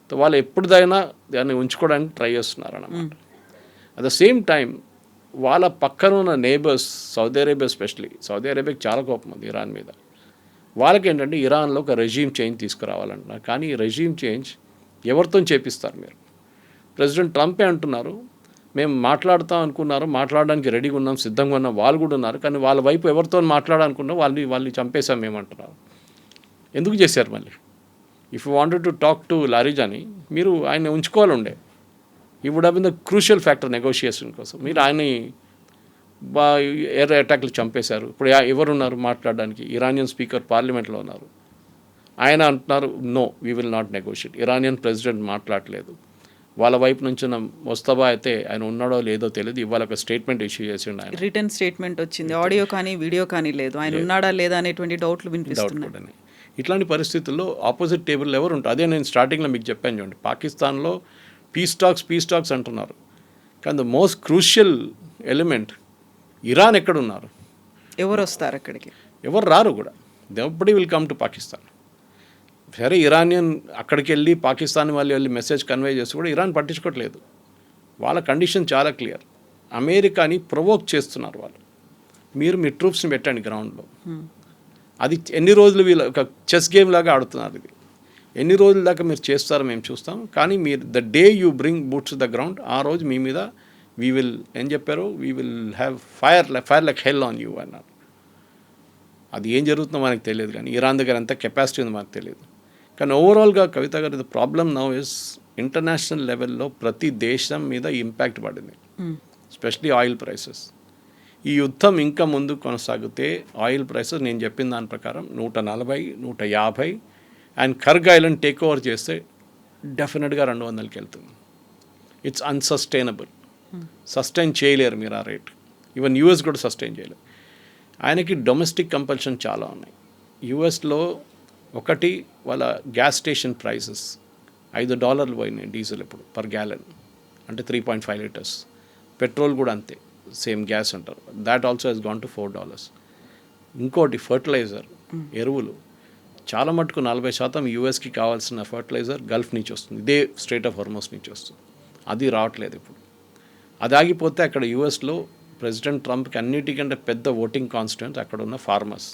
సో వాళ్ళు ఎప్పుడుదైనా దాన్ని ఉంచుకోవడానికి ట్రై చేస్తున్నారు అన్నమాట. అట్ ద సేమ్ టైం వాళ్ళ పక్కన ఉన్న neighbours, Saudi Arabia especially, Saudi అరేబియాకి చాలా కోపం ఉంది ఇరాన్ మీద. వాళ్ళకి ఏంటంటే ఇరాన్లో ఒక రెజీమ్ చేంజ్ తీసుకురావాలంటున్నారు. కానీ ఈ రెజీమ్ చేంజ్ ఎవరితో చేపిస్తారు మీరు? ప్రెసిడెంట్ ట్రంపే అంటున్నారు మేము మాట్లాడుతాం అనుకున్నారు, మాట్లాడడానికి రెడీగా ఉన్నాం, సిద్ధంగా ఉన్నాం, వాళ్ళు కూడా ఉన్నారు. కానీ వాళ్ళ వైపు ఎవరితో మాట్లాడాలనుకున్నా వాళ్ళని చంపేశాం మేము అంటున్నారు. ఎందుకు చేశారు మళ్ళీ? If you wanted to talk to Larijani, మీరు ఆయన ఉంచుకోవాలి ఉండే. He would have been the crucial factor negotiation కోసం. మీరు ఆయన్ని ఎయిర్ అటాక్లు చంపేశారు. ఇప్పుడు ఎవరున్నారు మాట్లాడడానికి? ఇరానియన్ స్పీకర్ పార్లమెంట్లో ఉన్నారు. ఆయన అంటున్నారు no we will not negotiate. Iranian president మాట్లాడలేదు. వాళ్ళ వైపు నుంచి ముస్తఫా అయితే ఆయన ఉన్నాడో లేదో తెలియదు, ఇవాళ ఒక స్టేట్మెంట్ ఇష్యూ చేసిండు. ఆయన రిటర్న్ స్టేట్మెంట్ వచ్చింది, ఆడియో కానీ వీడియో కానీ లేదు. ఆయన ఉన్నాడా లేదా అనేటువంటి డౌట్లు వినిపిస్తున్నాయి. ఇట్లాంటి పరిస్థితుల్లో ఆపోజిట్ టేబుల్ ఎవరు ఉంటారు? అదే నేను స్టార్టింగ్లో మీకు చెప్పాను చూడండి, పాకిస్తాన్లో పీస్ టాక్స్ అంటున్నారు. కానీ the most crucial element Iran ఎక్కడున్నారు? ఎవరు వస్తారు అక్కడికి? ఎవరు రారు కూడా. Everybody will come to Pakistan. సరే ఇరానియన్ అక్కడికి వెళ్ళి పాకిస్తాన్ వాళ్ళు వెళ్ళి మెసేజ్ కన్వే చేసి కూడా ఇరాన్ పట్టించుకోవట్లేదు. వాళ్ళ కండిషన్ చాలా క్లియర్. అమెరికాని ప్రొవోక్ చేస్తున్నారు వాళ్ళు, మీరు మీ ట్రూప్స్ని పెట్టండి గ్రౌండ్లో. అది ఎన్ని రోజులు వీళ్ళు ఒక చెస్ గేమ్ లాగా ఆడుతున్నారు. ఇది ఎన్ని రోజుల దాకా మీరు చేస్తారో మేము చూస్తాం. కానీ మీరు the day you bring boots the ground, ఆ రోజు మీ మీద వీ విల్ ఏం చెప్పారు, we will have fire like hell on you అన్నారు. అది ఏం జరుగుతుందో మనకు తెలియదు, కానీ ఇరాన్ దగ్గర ఎంత కెపాసిటీ ఉందో మనకు తెలియదు. కానీ ఓవరాల్గా కవిత గారు, the problem now is international లెవెల్లో ప్రతి దేశం మీద ఇంపాక్ట్ పడింది, ఎస్పెషలీ ఆయిల్ ప్రైసెస్. ఈ యుద్ధం ఇంకా ముందు కొనసాగితే ఆయిల్ ప్రైసెస్ నేను చెప్పిన దాని ప్రకారం 140, 150 అండ్ కర్గ్ ఐలాండ్ టేక్ ఓవర్ చేస్తే డెఫినెట్గా 200కి వెళ్తుంది. It's unsustainable. సస్టైన్ చేయలేరు మీరు ఆ రేట్. ఈవెన్ యూఎస్ కూడా సస్టైన్ చేయలేరు. ఆయనకి డొమెస్టిక్ కంపల్షన్ చాలా ఉన్నాయి. యూఎస్లో ఒకటి వాళ్ళ గ్యాస్ స్టేషన్ ప్రైసెస్ $5 పోయినాయి డీజిల్ ఇప్పుడు పర్ గ్యాలన్, అంటే 3.5 లీటర్స్. పెట్రోల్ కూడా అంతే, సేమ్ గ్యాస్ అంటారు, that also has gone to $4. ఇంకోటి ఫర్టిలైజర్, ఎరువులు చాలా మటుకు 40% యూఎస్కి కావాల్సిన ఫర్టిలైజర్ గల్ఫ్ నుంచి వస్తుంది, ఇదే స్ట్రెయిట్ ఆఫ్ హార్మోస్ నుంచి వస్తుంది. అది రావట్లేదు ఇప్పుడు. అది ఆగిపోతే అక్కడ యూఎస్లో ప్రెసిడెంట్ ట్రంప్కి అన్నిటికంటే పెద్ద ఓటింగ్ కాన్స్టిట్యూన్స్ అక్కడ ఉన్న ఫార్మర్స్.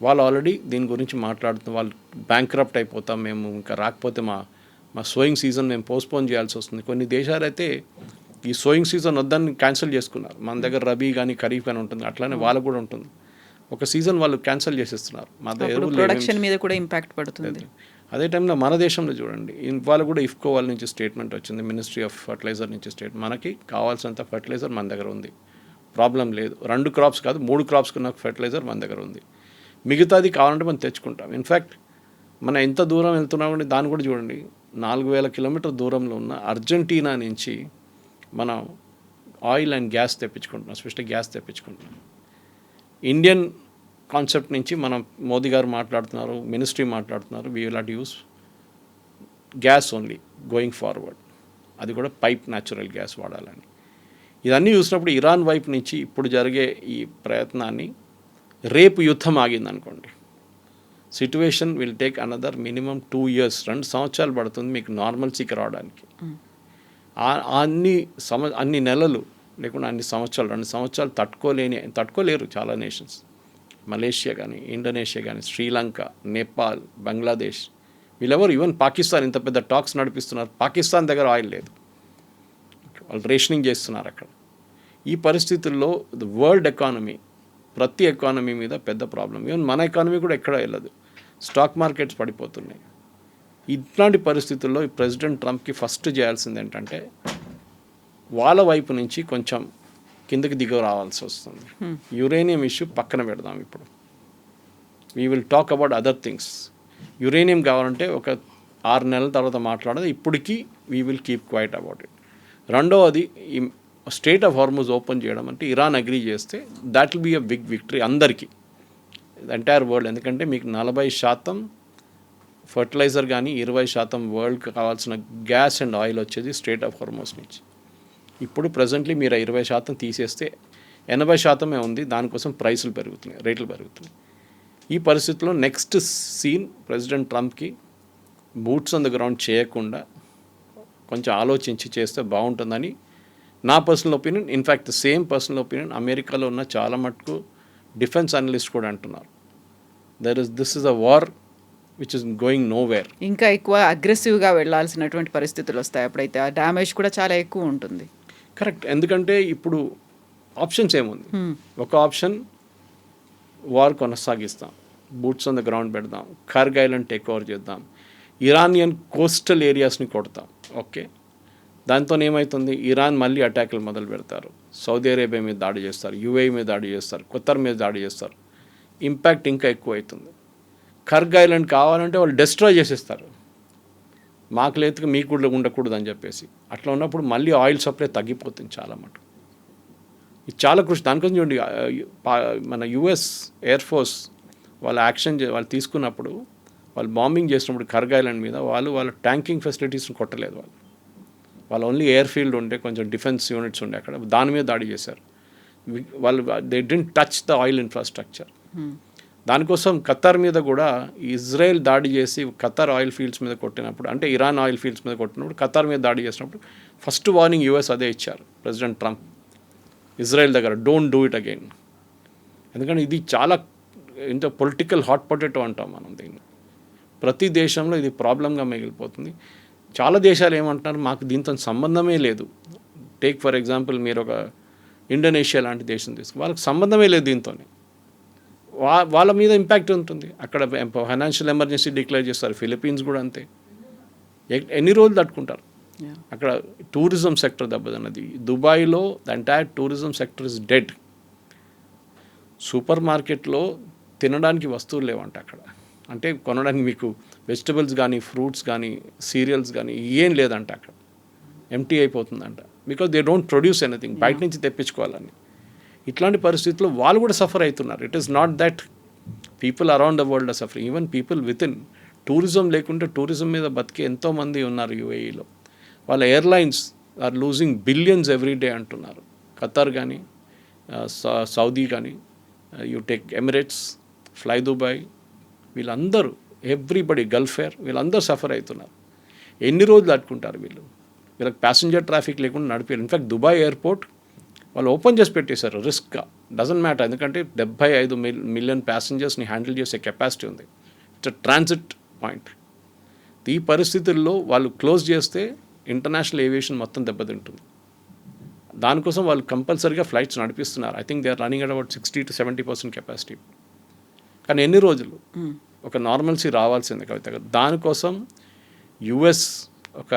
వాళ్ళు ఆల్రెడీ దీని గురించి మాట్లాడుతున్నారు. వాళ్ళు బ్యాంక్రప్ట్ అయిపోతాం మేము, ఇంకా రాకపోతే మా సోయింగ్ సీజన్ మేము పోస్ట్పోన్ చేయాల్సి వస్తుంది. కొన్ని దేశాలు అయితే ఈ సోయింగ్ సీజన్ వద్దని క్యాన్సిల్ చేసుకున్నారు. మన దగ్గర రబీ కానీ ఖరీఫ్ కానీ ఉంటుంది, అట్లానే వాళ్ళకు కూడా ఉంటుంది. ఒక సీజన్ వాళ్ళు క్యాన్సిల్ చేసేస్తున్నారు. మా ప్రొడక్షన్ మీద కూడా ఇంపాక్ట్ పడుతుంది. అదే టైంలో మన దేశంలో చూడండి, ఇవాళ కూడా ఇఫ్కో వాళ్ళ నుంచి స్టేట్మెంట్ వచ్చింది, మినిస్ట్రీ ఆఫ్ ఫర్టిలైజర్ నుంచి మనకి కావాల్సినంత ఫర్టిలైజర్ మన దగ్గర ఉంది, ప్రాబ్లం లేదు. 2 క్రాప్స్ కాదు 3 క్రాప్స్కి ఉన్న ఫర్టిలైజర్ మన దగ్గర ఉంది, మిగతాది కావాలంటే మనం తెచ్చుకుంటాం. ఇన్ఫ్యాక్ట్ మనం ఎంత దూరం వెళ్తున్నామంటే దాన్ని కూడా చూడండి, 4000 కిలోమీటర్ దూరంలో ఉన్న అర్జెంటీనా నుంచి మనం ఆయిల్ అండ్ గ్యాస్ తెప్పించుకుంటున్నాం, స్పెషల్ గ్యాస్ తెప్పించుకుంటున్నాం. ఇండియన్ కాన్సెప్ట్ నుంచి మనం మోదీ గారు మాట్లాడుతున్నారు, మినిస్ట్రీ మాట్లాడుతున్నారు, we will not use gas only going forward, అది కూడా పైప్ న్యాచురల్ గ్యాస్ వాడాలని. ఇదన్నీ చూసినప్పుడు ఇరాన్ వైపు నుంచి ఇప్పుడు జరిగే ఈ ప్రయత్నాన్ని, రేపు యుద్ధం ఆగిందనుకోండి, situation will take another minimum 2 years, 2 సంవత్సరాలు పడుతుంది మీకు నార్మల్సీకి రావడానికి. అన్ని నెలలు లేకుండా అన్ని సంవత్సరాలు, 2 సంవత్సరాలు తట్టుకోలేరు చాలా నేషన్స్. మలేషియా కానీ, ఇండోనేషియా కానీ, శ్రీలంక, నేపాల్, బంగ్లాదేశ్, వీళ్ళెవరు, ఈవెన్ పాకిస్తాన్ ఇంత పెద్ద టాక్స్ నడిపిస్తున్నారు, పాకిస్తాన్ దగ్గర ఆయిల్ లేదు, వాళ్ళు రేషనింగ్ చేస్తున్నారు అక్కడ. ఈ పరిస్థితుల్లో వరల్డ్ ఎకానమీ, ప్రతి ఎకానమీ మీద పెద్ద ప్రాబ్లం. ఈవెన్ మన ఎకానమీ కూడా ఎక్కడ వెళ్ళదు, స్టాక్ మార్కెట్స్ పడిపోతున్నాయి. ఇట్లాంటి పరిస్థితుల్లో ఈ ప్రెసిడెంట్ ట్రంప్కి ఫస్ట్ చేయాల్సింది ఏంటంటే వాళ్ళ వైపు నుంచి కొంచెం కిందకి దిగ రావాల్సి వస్తుంది. యురేనియం ఇష్యూ పక్కన పెడదాం, ఇప్పుడు we will talk about other things. Uranium కావాలంటే ఒక 6 నెలల తర్వాత మాట్లాడదు, ఇప్పటికీ we will keep quiet about it. రెండవది, ఈ స్టేట్ ఆఫ్ హార్మోజ్ ఓపెన్ చేయడం అంటే ఇరాన్ అగ్రీ చేస్తే that will be a big victory అందరికీ, ఎంటైర్ వరల్డ్. ఎందుకంటే మీకు 40% ఫర్టిలైజర్ కానీ 20% వరల్డ్కి కావాల్సిన గ్యాస్ అండ్ ఆయిల్ వచ్చేది స్టేట్ ఆఫ్ హార్మోజ్ నుంచి. ఇప్పుడు ప్రజెంట్లీ మీరు 20% తీసేస్తే 80% ఉంది, దానికోసం ప్రైసులు పెరుగుతున్నాయి, రేట్లు పెరుగుతున్నాయి. ఈ పరిస్థితుల్లో నెక్స్ట్ సీన్ ప్రెసిడెంట్ ట్రంప్కి బూట్స్ ఆన్ ద గ్రౌండ్ చేయకుండా కొంచెం ఆలోచించి చేస్తే బాగుంటుందని నా personal opinion. In fact same personal opinion అమెరికాలో ఉన్న చాలా మటుకు డిఫెన్స్ అనలిస్ట్ కూడా అంటున్నారు. This is a war which is going nowhere. ఇంకా ఎక్కువ అగ్రెసివ్గా వెళ్ళాల్సినటువంటి పరిస్థితులు వస్తాయి, అప్పుడైతే ఆ డ్యామేజ్ కూడా చాలా ఎక్కువ ఉంటుంది. కరెక్ట్, ఎందుకంటే ఇప్పుడు ఆప్షన్స్ ఏముంది, ఒక ఆప్షన్ వార్ కొనసాగిస్తాం, బూట్స్ ఆన్ ద గ్రౌండ్ పెడదాం, ఖర్గ్ ఐలాండ్ టేక్ ఓవర్ చేద్దాం, ఇరానియన్ కోస్టల్ ఏరియాస్ని కొడతాం. ఓకే, దాంతో ఏమవుతుంది, ఇరాన్ మళ్ళీ అటాకులు మొదలు పెడతారు, సౌదీ అరేబియా మీద దాడి చేస్తారు, యూఏఈ మీద దాడి చేస్తారు, ఖతర్ మీద దాడి చేస్తారు, ఇంపాక్ట్ ఇంకా ఎక్కువ అవుతుంది. ఖర్గ్ ఐలాండ్ కావాలంటే వాళ్ళు డిస్ట్రాయ్ చేసేస్తారు, మాకు లేదుగా మీకు కూడా ఉండకూడదు అని చెప్పేసి. అట్లా ఉన్నప్పుడు మళ్ళీ ఆయిల్ సప్లై తగ్గిపోతుంది చాలా మటుకు. ఇది చాలా కృషి. దానికోసం చూడండి, మన యుఎస్ ఎయిర్ ఫోర్స్ వాళ్ళు తీసుకున్నప్పుడు, వాళ్ళు బాంబింగ్ చేసినప్పుడు ఖర్గ్ ఐలాండ్ మీద వాళ్ళ ట్యాంకింగ్ ఫెసిలిటీస్ని కొట్టలేదు. వాళ్ళు ఓన్లీ ఎయిర్ ఫీల్డ్ ఉంటే, కొంచెం డిఫెన్స్ యూనిట్స్ ఉండే అక్కడ, దాని మీద దాడి చేశారు. వాళ్ళు they didn't touch the oil infrastructure. దానికోసం ఖతర్ మీద కూడా ఇజ్రాయెల్ దాడి చేసి ఖతర్ ఆయిల్ ఫీల్డ్స్ మీద కొట్టినప్పుడు, అంటే ఇరాన్ ఆయిల్ ఫీల్డ్స్ మీద కొట్టినప్పుడు, ఖతర్ మీద దాడి చేసినప్పుడు ఫస్ట్ వార్నింగ్ యూఎస్ అదే ఇచ్చారు ప్రెసిడెంట్ ట్రంప్ ఇజ్రాయెల్ దగ్గర, డోంట్ డూ ఇట్ అగైన్. ఎందుకంటే ఇది చాలా ఇంత పొలిటికల్ హాట్ పొటాటో అంటాం మనం దీన్ని. ప్రతి దేశంలో ఇది ప్రాబ్లంగా మిగిలిపోతుంది. చాలా దేశాలు ఏమంటున్నారు, మాకు దీంతో సంబంధమే లేదు. టేక్ ఫర్ ఎగ్జాంపుల్ మీరు ఒక ఇండోనేషియా లాంటి దేశం తీసుకు, వాళ్ళకి సంబంధమే లేదు దీంతోనే, వాళ్ళ మీద ఇంపాక్ట్ ఉంటుంది. అక్కడ ఫైనాన్షియల్ ఎమర్జెన్సీ డిక్లేర్ చేస్తారు. ఫిలిప్పీన్స్ కూడా అంతే. ఎన్ని రోజులు తట్టుకుంటారు అక్కడ. టూరిజం సెక్టర్ దెబ్బతిన్నది. దుబాయ్లో the entire tourism sector is dead. Super మార్కెట్లో తినడానికి వస్తువులు లేవంట అక్కడ, అంటే కొనడానికి మీకు వెజిటబుల్స్ కానీ, ఫ్రూట్స్ కానీ, సీరియల్స్ కానీ ఏం లేదంట అక్కడ, ఎంటీ అయిపోతుందంట. Because they don't produce anything, బయట నుంచి తెప్పించుకోవాలని. ఇట్లాంటి పరిస్థితుల్లో వాళ్ళు కూడా సఫర్ అవుతున్నారు. It is not that people around the world are suffering, even people within. Tourism లేకుంటే టూరిజం మీద బతికే ఎంతోమంది ఉన్నారు యూఏఈలో. వాళ్ళ airlines are losing billions every day అంటున్నారు. ఖతర్ కానీ, సౌదీ కానీ, you take Emirates, fly Dubai, వీళ్ళందరూ ఎవ్రీబడి, గల్ఫ్ ఎయిర్, వీళ్ళందరూ సఫర్ అవుతున్నారు. ఎన్ని రోజులు తట్టుకుంటారు వీళ్ళకి ప్యాసింజర్ ట్రాఫిక్ లేకుండా నడిపారు. ఇన్ఫ్యాక్ట్ దుబాయ్ ఎయిర్పోర్ట్ వాళ్ళు ఓపెన్ చేసి పెట్టేశారు రిస్క్గా. డజంట్ మ్యాటర్, ఎందుకంటే 75 మిలియన్ ప్యాసింజర్స్ని హ్యాండిల్ చేసే కెపాసిటీ ఉంది. It's a transit point. ఈ పరిస్థితుల్లో వాళ్ళు క్లోజ్ చేస్తే ఇంటర్నేషనల్ ఏవియేషన్ మొత్తం దెబ్బతింటుంది. దానికోసం వాళ్ళు కంపల్సరీగా ఫ్లైట్స్ నడిపిస్తున్నారు. I think they are running at about 60 to 70% capacity. కానీ ఎన్ని రోజులు? ఒక నార్మల్సీ రావాల్సిందే కవిత గారు. దానికోసం యుఎస్ ఒక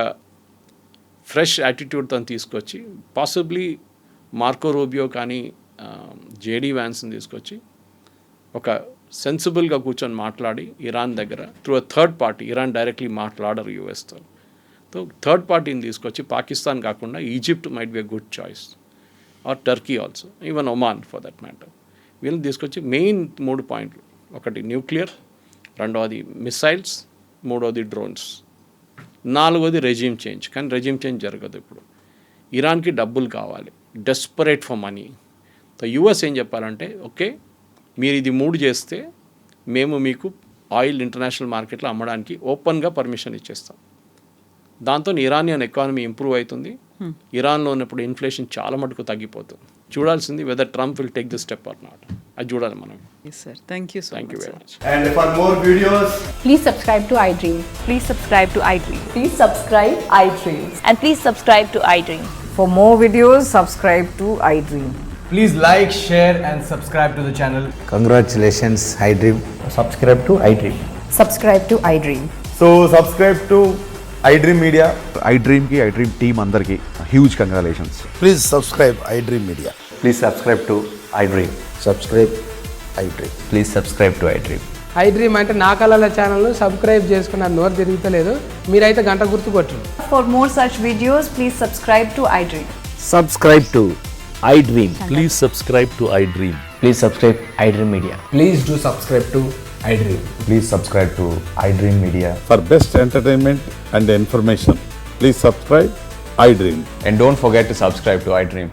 ఫ్రెష్ యాటిట్యూడ్తో తీసుకొచ్చి పాసిబ్లీ మార్కో రూబియో కానీ జేడీ వ్యాన్స్ని తీసుకొచ్చి ఒక సెన్సిబుల్గా కూర్చొని మాట్లాడి ఇరాన్ దగ్గర through a third party, Iran directly మాట్లాడరు యూఎస్తో, సో థర్డ్ పార్టీని తీసుకొచ్చి పాకిస్తాన్ కాకుండా Egypt might be a good choice, or Turkey also, even Oman for that matter. వీళ్ళని తీసుకొచ్చి మెయిన్ 3 పాయింట్లు, ఒకటి న్యూక్లియర్, రెండవది మిసైల్స్, మూడవది డ్రోన్స్, నాలుగవది రెజ్యూమ్ చేంజ్. కానీ రెజ్యూమ్ చేంజ్ జరగదు ఇప్పుడు. ఇరాన్కి డబ్బులు కావాలి, desperate for money. So US ఏం చెప్పాలంటే, ఓకే మీరు ఇది 3 చేస్తే మేము మీకు ఆయిల్ ఇంటర్నేషనల్ మార్కెట్లో అమ్మడానికి ఓపెన్గా పర్మిషన్ ఇచ్చేస్తాం. దాంతో ఇరానియన్ ఎకానమీ ఇంప్రూవ్ అవుతుంది. ఇరాన్లో ఉన్నప్పుడు ఇన్ఫ్లేషన్ చాలా మటుకు తగ్గిపోతుంది. చూడాల్సింది whether Trump will take this step or not, అది చూడాలి మనం. Sir thank you very much. And for more videos, Please subscribe to iDream. Please subscribe to iDream. Please subscribe iDream. And please subscribe to iDream. For more videos, subscribe to iDream. please like, share and subscribe to the channel. Congratulations, iDream. Subscribe to iDream. Subscribe to iDream. So subscribe to iDream Media. iDream ki iDream team andarki huge congratulations. Please subscribe iDream Media. Please subscribe to iDream. Subscribe iDream. Please subscribe to iDream. iDream అంటే నా కళల ఛానల్ను subscribe చేసుకున్న నోరు తిరుగుతలేదు, మీరైతే గంట గుర్తు కొట్టండి. For more such videos, please subscribe to iDream. Subscribe to iDream. Please subscribe to iDream. Please subscribe iDream Media. Please do subscribe to iDream. Please subscribe to iDream Media. For best entertainment and information, please subscribe iDream. And don't forget to subscribe to iDream.